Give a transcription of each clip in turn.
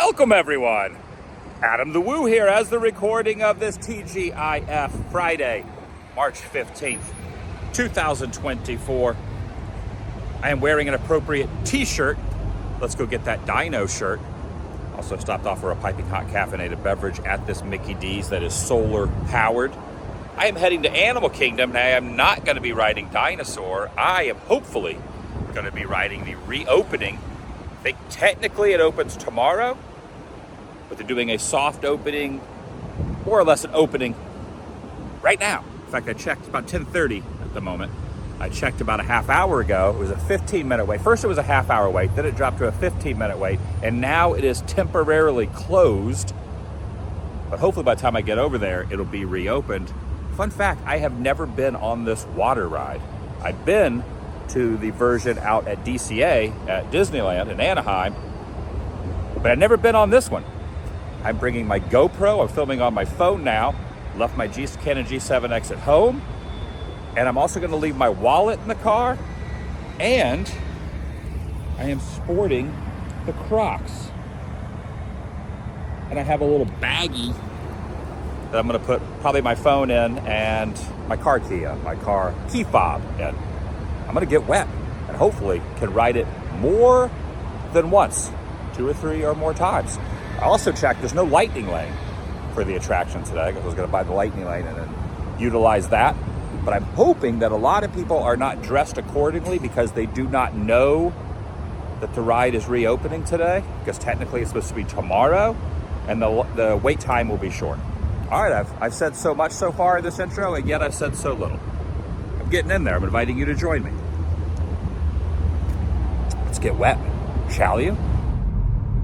Welcome everyone. Adam the Woo here as the recording of this TGIF Friday, March 15th, 2024. I am wearing an appropriate t-shirt. Let's go get that Dino shirt. Also stopped off for a piping hot caffeinated beverage at this Mickey D's that is solar powered. I am heading to Animal Kingdom and I am not going to be riding Dinosaur. I am hopefully going to be riding the reopening. I think technically it opens tomorrow, but they're doing a soft opening, more or less an opening right now. In fact, I checked about 10:30 at the moment. I checked about a half hour ago. It was a 15-minute wait. First it was a half hour wait, then it dropped to a 15-minute wait, and now it is temporarily closed. But hopefully by the time I get over there, it'll be reopened. Fun fact, I have never been on this water ride. I've been to the version out at DCA at Disneyland in Anaheim, but I've never been on this one. I'm bringing my GoPro. I'm filming on my phone now. Left my Canon G7X at home. And I'm also going to leave my wallet in the car. And I am sporting the Crocs. And I have a little baggie that I'm going to put probably my phone in and my car key in, my car key fob in. I'm going to get wet and hopefully can ride it more than once, 2 or 3 or more times. I also checked, there's no lightning lane for the attraction today because I was going to buy the lightning lane and then utilize that. But I'm hoping that a lot of people are not dressed accordingly because they do not know that the ride is reopening today, because technically it's supposed to be tomorrow and the wait time will be short. All right, I've said so much so far in this intro, and yet I've said so little. I'm getting in there. I'm inviting you to join me. Let's get wet, shall you?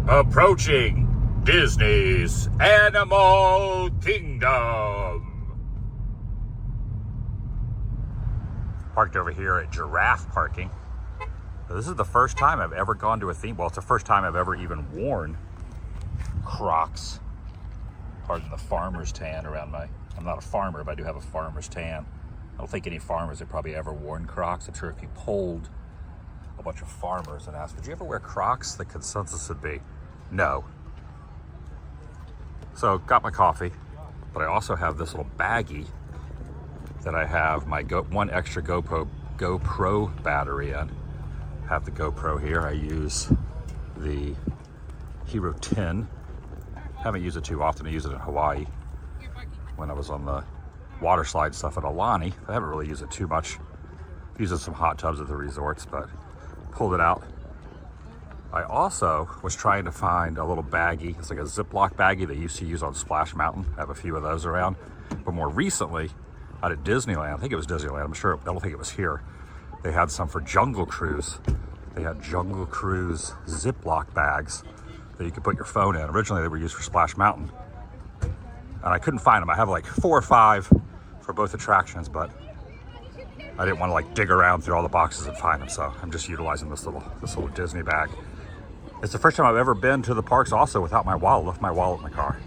Approaching Disney's Animal Kingdom. Parked over here at Giraffe Parking. This is the first time I've ever gone to a theme. Well, it's the first time I've ever even worn Crocs. Pardon the farmer's tan around my... I'm not a farmer, but I do have a farmer's tan. I don't think any farmers have probably ever worn Crocs. I'm sure if you polled a bunch of farmers and asked, would you ever wear Crocs? The consensus would be no. So got my coffee, but I also have this little baggie that I have my one extra GoPro battery in. I have the GoPro here. I use the Hero 10. Haven't used it too often. I use it in Hawaii when I was on the water slide stuff at Alani. I haven't really used it too much. Used it in some hot tubs at the resorts, but pulled it out. I also was trying to find a little baggie. It's like a Ziploc baggie they used to use on Splash Mountain. I have a few of those around. But more recently, out at Disneyland, I think it was Disneyland, I don't think it was here. They had some for Jungle Cruise. They had Jungle Cruise Ziploc bags that you could put your phone in. Originally they were used for Splash Mountain. And I couldn't find them. I have like 4 or 5 for both attractions, but I didn't want to like dig around through all the boxes and find them. So I'm just utilizing this little Disney bag. It's the first time I've ever been to the parks also without my wallet. Left my wallet in the car.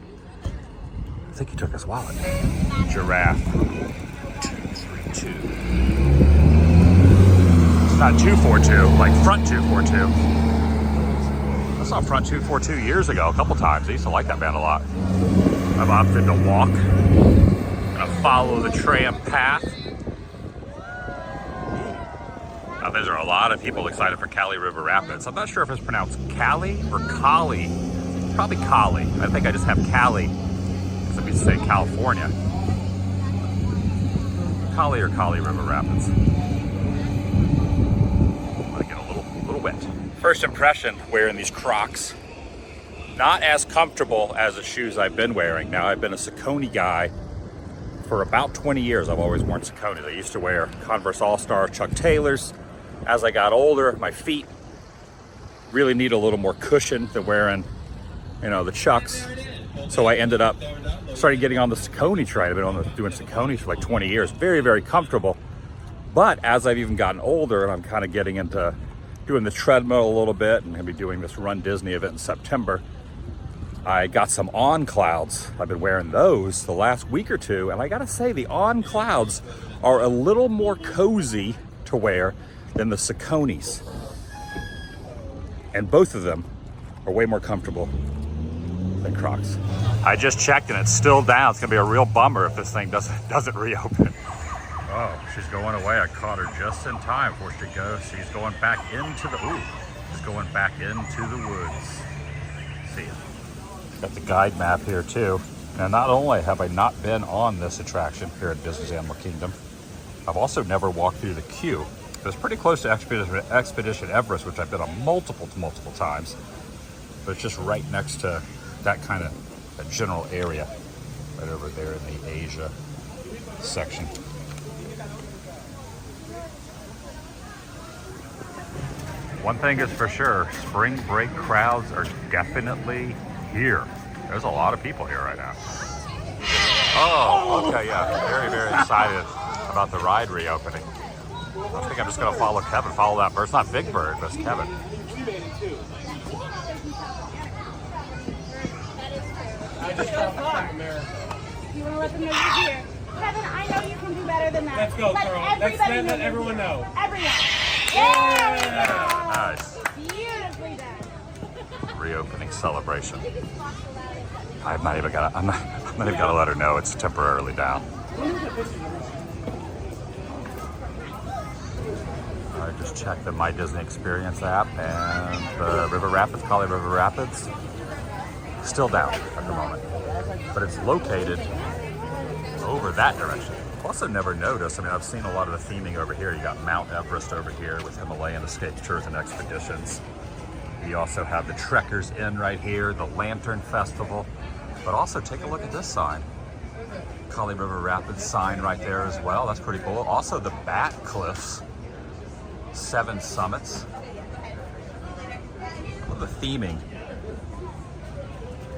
I think he took his wallet. Giraffe 232. It's not 242, like front 242. I saw front 242 years ago, a couple times. I used to like that band a lot. I've opted to walk. I'm gonna follow the tram path. Now, there's a lot of people excited for Cali River Rapids. I'm not sure if it's pronounced Cali or Cali. Probably Cali. I think I just have Cali because we say California. Cali or Cali River Rapids. I'm gonna get a little wet. First impression wearing these Crocs. Not as comfortable as the shoes I've been wearing. Now, I've been a Saucony guy for about 20 years. I've always worn Saucony. I used to wear Converse All-Star Chuck Taylors. As I got older, my feet really need a little more cushion than wearing, the Chucks. So I ended up starting getting on the Saucony train. I've been doing Saucony for like 20 years. Very, very comfortable. But as I've even gotten older and I'm kind of getting into doing the treadmill a little bit and gonna be doing this Run Disney event in September, I got some On Clouds. I've been wearing those the last week or two, and I gotta say the On Clouds are a little more cozy to wear than the Sauconys. And both of them are way more comfortable than Crocs. I just checked and it's still down. It's gonna be a real bummer if this thing doesn't reopen. Oh, she's going away. I caught her just in time before she goes. She's going back into the, she's going back into the woods. See ya. Got the guide map here too. Now, not only have I not been on this attraction here at Disney's Animal Kingdom, I've also never walked through the queue. It's pretty close to Expedition Everest, which I've been on multiple times, but it's just right next to that kind of that general area, right over there in the Asia section. One thing is for sure, spring break crowds are definitely here. There's a lot of people here right now. Oh, okay, yeah. Very excited about the ride reopening. I think I'm just going to follow Kevin, follow that bird. It's not Big Bird, but it's Kevin. She made it too. I just felt like America. You want to let them know you're here. Kevin, I know you can do better than that. Let's go, Carl. Let everyone know. Everyone. Yeah! Nice. Beautifully done. Reopening celebration. I'm not even gonna let her know it's temporarily down. I just checked the My Disney Experience app, and the River Rapids, Kali River Rapids, still down at the moment. But it's located over that direction. I've also never noticed, I mean, I've seen a lot of the theming over here. You got Mount Everest over here with Himalayan Escape Tours and Expeditions. You also have the Trekkers Inn right here, the Lantern Festival. But also take a look at this sign. Kali River Rapids sign right there as well. That's pretty cool. Also the Bat Cliffs, 7 summits. Well, the theming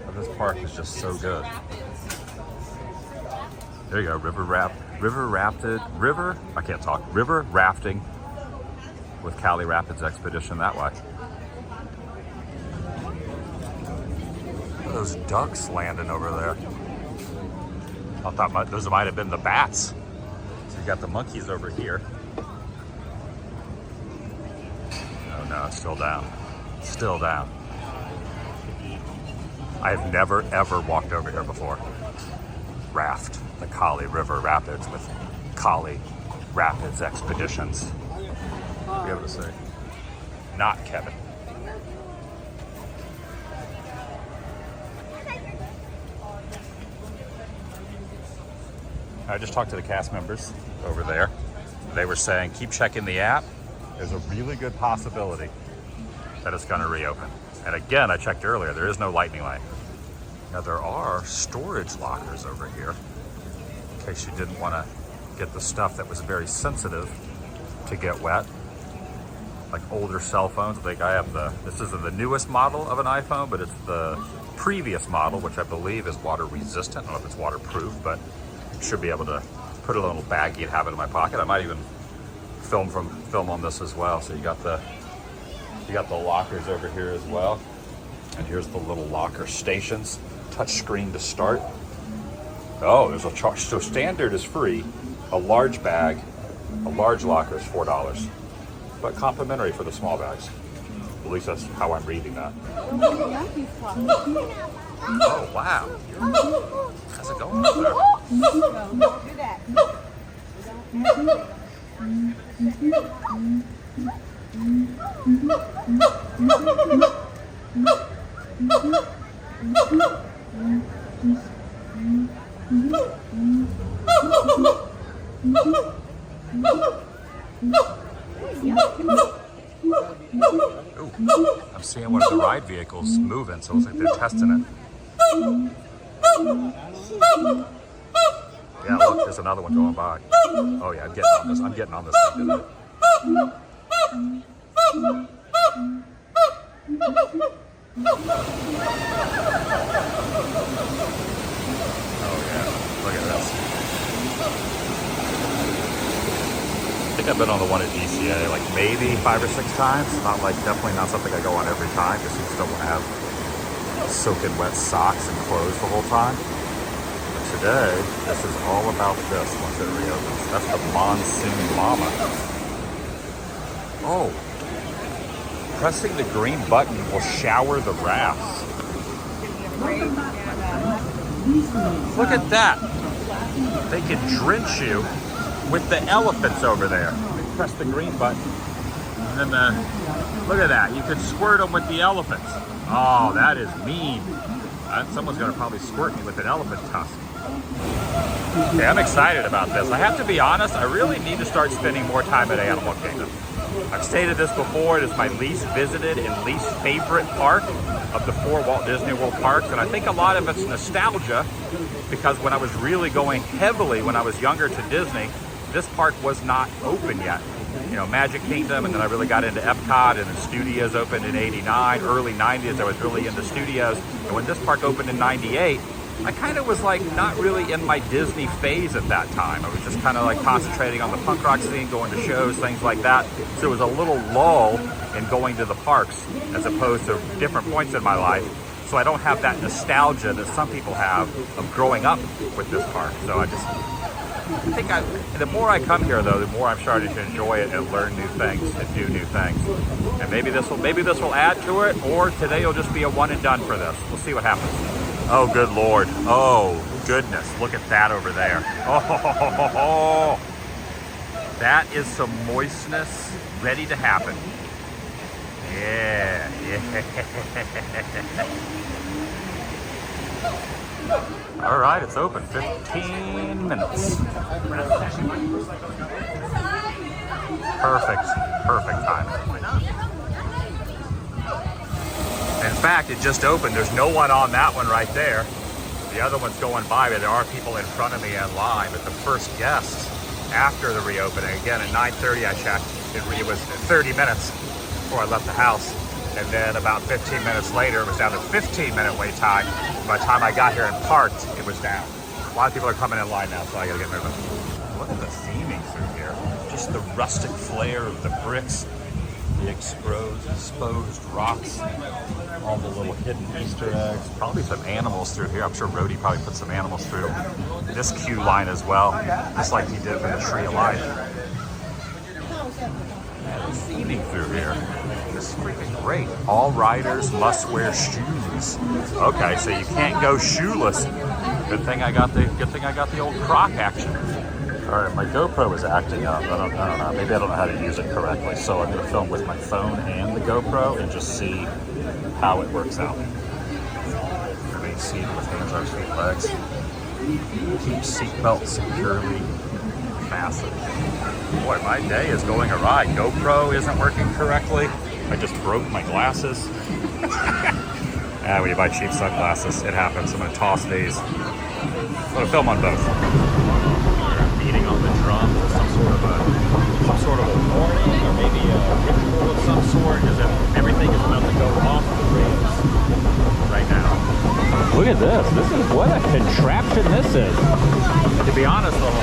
of this park is just so good. There you go, river rafting with Kali Rapids Expedition that way. Look at those ducks landing over there. I thought those might have been the bats. So you got the monkeys over here. Oh no, it's still down. Still down. I've never ever walked over here before. Raft the Kali River Rapids with Kali Rapids Expeditions. Be able to say, not Kevin. I just talked to the cast members over there. They were saying, keep checking the app. There's a really good possibility that it's going to reopen. And again, I checked earlier, there is no lightning lane. Now there are storage lockers over here in case you didn't want to get the stuff that was very sensitive to get wet, like older cell phones. I think I have this isn't the newest model of an iPhone, but it's the previous model, which I believe is water resistant. I don't know if it's waterproof, but should be able to put a little baggie and have it in my pocket. I might even film on this as well. So you got the lockers over here as well. And here's the little locker stations. Touch screen to start. Oh, there's a charge. So standard is free. A large bag, a large locker is $4, but complimentary for the small bags. At least that's how I'm reading that. Oh wow! How's it going over there? Don't do that. Ooh, I'm seeing one of the ride vehicles moving, so it looks like they're testing it. Yeah, look, there's another one going by. Oh yeah, I'm getting on this. I'm getting on this thing today. Oh yeah, look at this. I think I've been on the one at DCA like maybe 5 or 6 times. Not like, definitely not something I go on every time because you still want to have soaking wet socks and clothes the whole time. But today, this is all about this once it reopens. That's the Monsoon Mama. Oh, pressing the green button will shower the rafts. great. And, Look at that. They can drench you with the elephants over there. Press the green button. And then look at that. You could squirt them with the elephants. Oh, that is mean. Someone's going to probably squirt me with an elephant tusk. Okay, I'm excited about this. I have to be honest, I really need to start spending more time at Animal Kingdom. I've stated this before, it is my least visited and least favorite park of the 4 Walt Disney World parks, and I think a lot of it's nostalgia because when I was really going heavily when I was younger to Disney, this park was not open yet. You know, Magic Kingdom, and then I really got into Epcot, and the studios opened in '89, early '90s. I was really into studios, and when this park opened in '98, I kind of was like not really in my Disney phase at that time. I was just kind of like concentrating on the punk rock scene, going to shows, things like that. So it was a little lull in going to the parks as opposed to different points in my life. So I don't have that nostalgia that some people have of growing up with this park. So I think the more I come here though, the more I'm starting to enjoy it and learn new things and do new things. And maybe this will add to it, or today will just be a one and done for this. We'll see what happens. Oh, good Lord. Oh, goodness. Look at that over there. Oh, that is some moistness ready to happen. Yeah. All right, it's open. 15 minutes. Perfect time. In fact, it just opened. There's no one on that one right there. The other one's going by, but there are people in front of me in line. But the first guests after the reopening, again, at 9:30 I checked, it was 30 minutes before I left the house. And then about 15 minutes later, it was down to 15-minute wait time. By the time I got here and parked, it was down. A lot of people are coming in line now, so I gotta get moving. Look at the theming through here. Just the rustic flair of the bricks, the exposed rocks, all the little hidden Easter eggs. Probably some animals through here. I'm sure Rhodey probably put some animals through this queue line as well, just like he did for the Tree of Life. Theming through here. This is freaking great. All riders must wear shoes. Okay, so you can't go shoeless. Good thing I got the old Croc action. All right, my GoPro is acting up. I don't know. Maybe I don't know how to use it correctly. So I'm going to film with my phone and the GoPro and just see how it works out. Remain seated with hands, arms, feet, legs. Keep seatbelt securely fastened. Boy, my day is going awry. GoPro isn't working correctly. I just broke my glasses. When you buy cheap sunglasses, it happens. I'm going to toss these. I'm going to film on both. Beating on the drum with some sort of a warning, or maybe a ritual of some sort, because everything is about to go off the rails right now. Look at this. This is what a contraption this is. To be honest, though,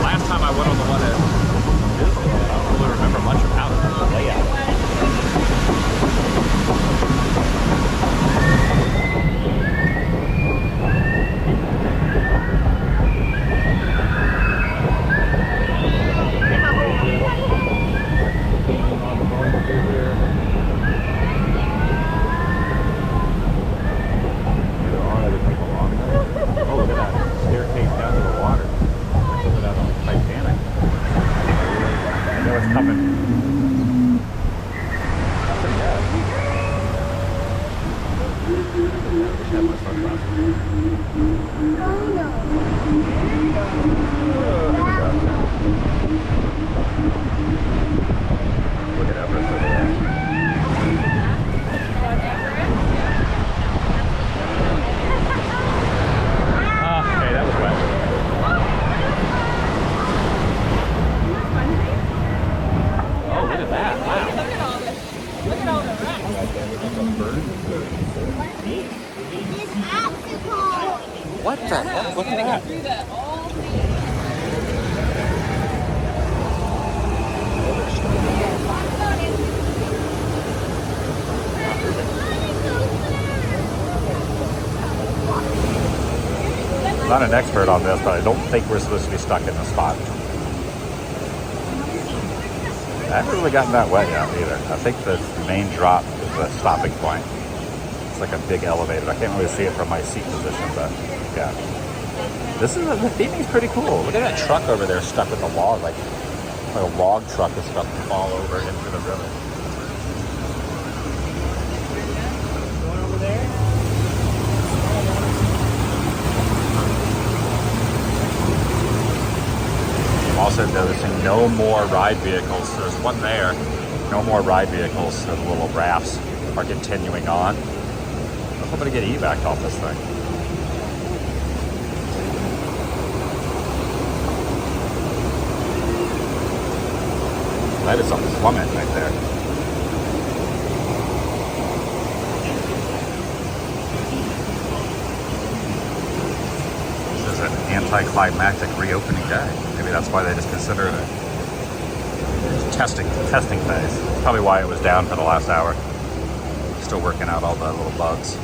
last time I went on the one at Disney, I don't really remember much about it, the layout. What the heck? Look at that. I'm not an expert on this, but I don't think we're supposed to be stuck in the spot. I haven't really gotten that wet yet either. I think the main drop is the stopping point. It's like a big elevator. I can't really see it from my seat position, but yeah. This is, the theming's pretty cool. Look at that truck over there stuck with the log, like a log truck is about to fall over into the river. Going over there. I'm also noticing no more ride vehicles. There's one there. No more ride vehicles, so the little rafts are continuing on. I'm hoping to get evac off this thing. That is a plummet right there. This is an anticlimactic reopening day. Maybe that's why they just consider it a testing phase. Probably why it was down for the last hour. Still working out all the little bugs.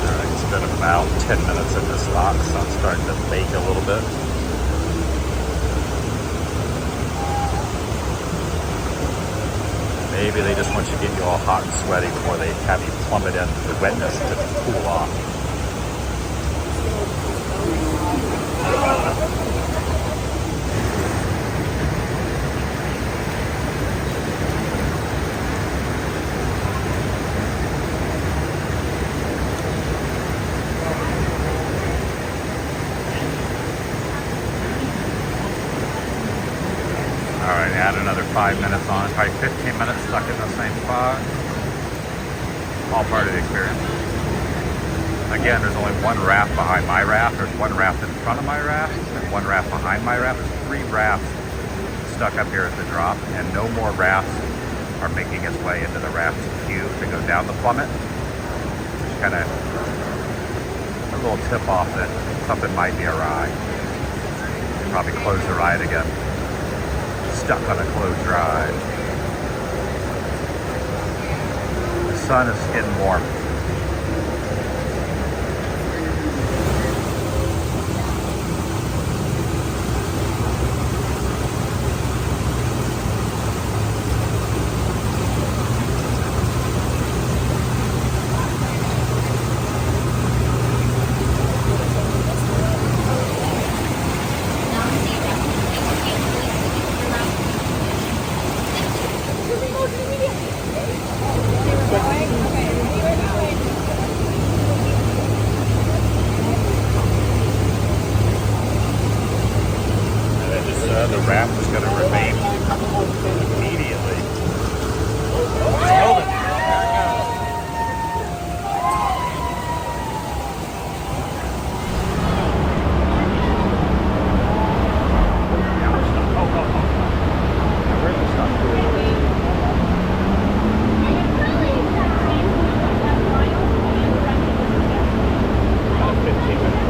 Alright, it's been about 10 minutes in this lock, so I'm starting to bake a little bit. Maybe they just want you to get you all hot and sweaty before they have you plummet into the wetness to cool off. Alright, add another 5 minutes on. Probably 15 minutes stuck in the same spot. All part of the experience. Again, there's only one raft behind my raft. There's one raft in front of my raft and one raft behind my raft. There's 3 rafts stuck up here at the drop, and no more rafts are making its way into the raft queue to go down the plummet. Just kind of a little tip off that something might be awry. Probably close the ride again. Stuck on a closed ride. The sun is getting warm. The raft is going to remain immediately. Hold it. Where's the stuff? About 15 minutes.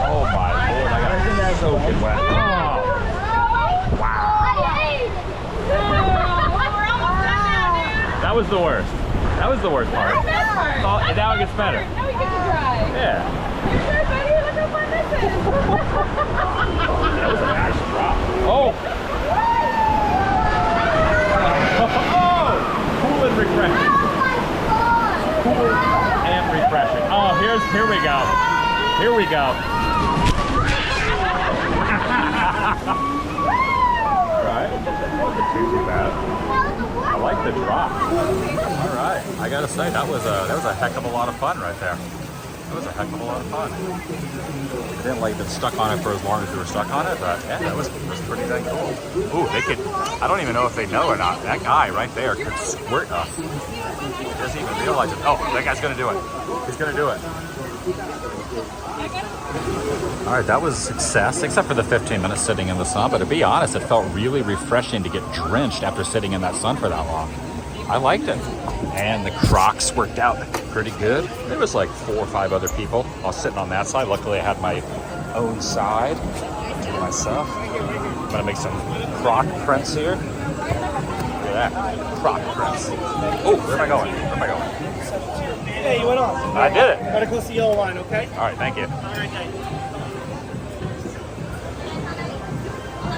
Oh my Lord, I got soaking wet. Oh. Wow. That was the worst. That was the worst part. Oh, and now it gets better. Now we get to drive. Yeah. You sure, buddy? Look how fun this is. That was a nice drop. Oh! Oh! Cool and refreshing. Cool and refreshing. Oh, here we go. Here we go. Alright. Wasn't too bad. I like the drop. Alright. I gotta say, that was a heck of a lot of fun right there. It was a heck of a lot of fun. I didn't like get stuck on it for as long as we were stuck on it, but yeah, it was pretty dang cool. Ooh, they could, I don't even know if they know or not. That guy right there could squirt us. He doesn't even realize it. Oh, that guy's gonna do it. He's gonna do it. All right, that was a success, except for the 15 minutes sitting in the sun. But to be honest, it felt really refreshing to get drenched after sitting in that sun for that long. I liked it. And the Crocs worked out pretty good. There was like 4 or 5 other people. I was sitting on that side. Luckily, I had my own side to myself. I'm gonna make some Croc prints here. Look at that, Croc prints. Oh, where am I going? Where am I going? Hey, you went off. I did it. Gotta close the yellow line, okay? All right, thank you. All right, thanks.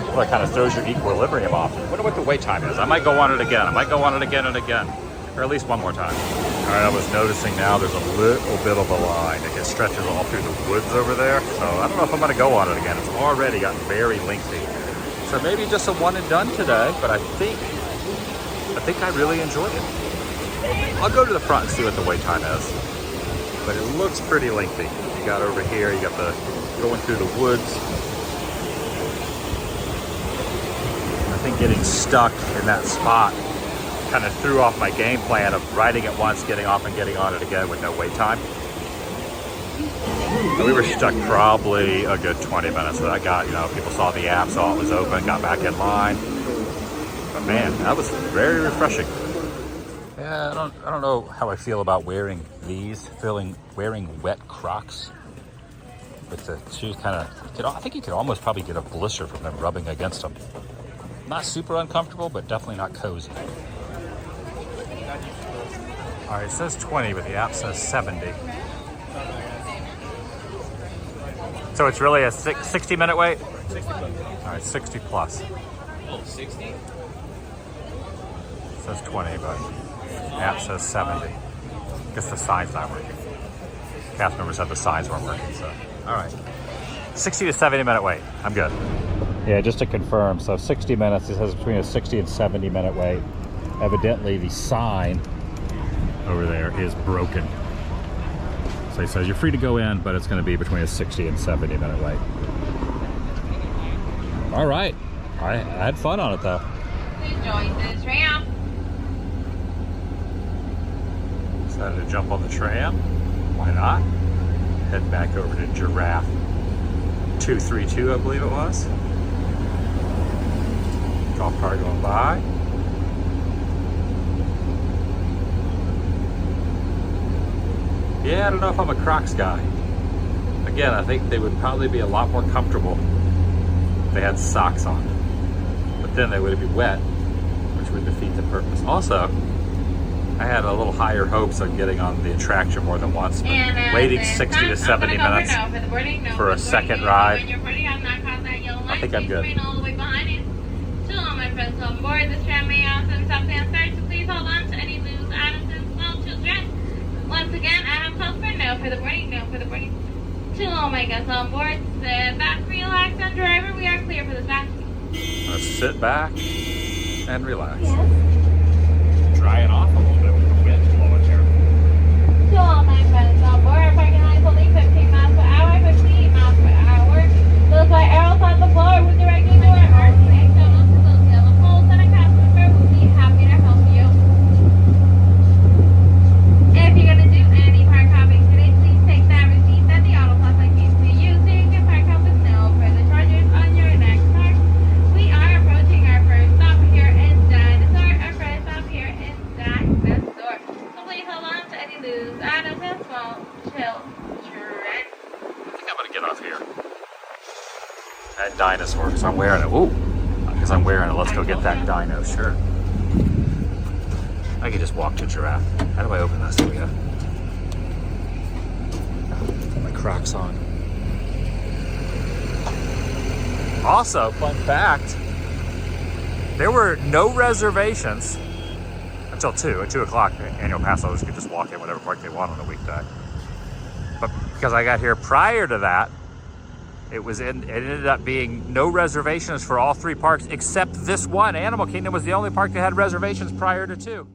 Well, it kind of throws your equilibrium off. I wonder what the wait time is. I might go on it again. I might go on it again and again. Or at least one more time. All right, I was noticing now there's a little bit of a line. It stretches all through the woods over there. So I don't know if I'm gonna go on it again. It's already gotten very lengthy. So maybe just a one and done today, but I think I really enjoyed it. I'll go to the front and see what the wait time is. But it looks pretty lengthy. You got over here, you got the going through the woods. I think getting stuck in that spot kind of threw off my game plan of riding it once, getting off and getting on it again with no wait time. And we were stuck probably a good 20 minutes. So I got, people saw the app, saw it was open, got back in line. But man, that was very refreshing. Yeah, I don't know how I feel about wearing these, wearing wet Crocs with the shoes kind of, I think you could almost probably get a blister from them rubbing against them. Not super uncomfortable, but definitely not cozy. All right, it says 20, but the app says 70. So it's really a 60-minute wait? 60 plus. All right, 60 plus. Oh, 60? It says 20, but the app says 70. Guess the sign's not working. Cast members said the signs weren't working, so. All right. 60 to 70-minute wait. I'm good. Yeah, just to confirm, so 60 minutes, it says between a 60 and 70-minute wait. Evidently, the sign over there is broken. So he says you're free to go in, but it's going to be between a 60 and 70-minute wait. All right. I had fun on it, though. Please join this ramp. Decided to jump on the tram. Why not? Head back over to Giraffe 232, I believe it was. Golf cart going by. Yeah, I don't know if I'm a Crocs guy. Again, I think they would probably be a lot more comfortable if they had socks on. But then they would be wet, which would defeat the purpose. Also, I had a little higher hopes of getting on the attraction more than once, but waiting 60 to 70 minutes for a second ride, I think I'm good. To all my friends on board, this tram may also stop and start, so please hold on to any loose items and small children. Once again, Adam calls for no for the boarding, no for the boarding. To all my guests on board, sit back, relax, and driver, we are clear for this back. Let's sit back and relax. Drying off a little bit with the wind blowing here. To all my friends on board, our parking line is only 15 miles per hour, 15 miles per hour. Those white arrows on the floor with directing to our RTA tunnels to those yellow poles, and a cast member will be happy to help you. If you're going to do any park hopping today, please take that receipt that the auto plus like gives to you so you can park hop with no further charges on your next park. We are approaching our first stop here in Dinosaur, our first stop here in Dinosaur. So please hold on to any loose items and small children. I think I'm gonna get off here at Dinosaur because I'm wearing it. Ooh, because I'm wearing it. Let's go get that dino shirt. I can just walk to Giraffe. How do I open this? Here we go. Put my Crocs on. Also, fun fact, there were no reservations until 2. At 2 o'clock, annual pass holders could just walk in whatever park they want on a weekday. But because I got here prior to that, it ended up being no reservations for all 3 parks except this one. Animal Kingdom was the only park that had reservations prior to 2.